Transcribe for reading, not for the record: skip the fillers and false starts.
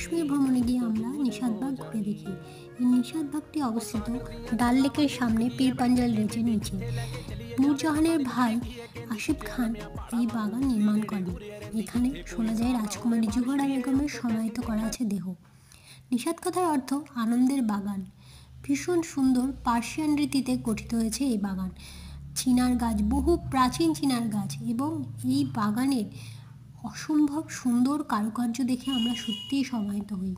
কাশ্মীর ভ্রমণে গিয়ে আমরা নিষাদবাগ ঘুরে দেখি। এই নিষাদবাগটি অবস্থিত ডাল লেকের সামনে পীর পাঞ্জাল রেঞ্জের নিচে। নূরজাহানের ভাই আসিফ খান এই বাগান নির্মাণ করেন। এখানে শোনা যায় রাজকুমারী জোহরা বেগমের সমাহিত করা আছে দেহ। নিষাদ কথার অর্থ আনন্দের বাগান। ভীষণ সুন্দর পার্সিয়ান রীতিতে গঠিত হয়েছে এই বাগান। চিনার গাছ, বহু প্রাচীন চিনার গাছ, এবং এই বাগানের অসম্ভব সুন্দর কারুকার্য দেখে আমরা সত্যিই সমাহিত হই।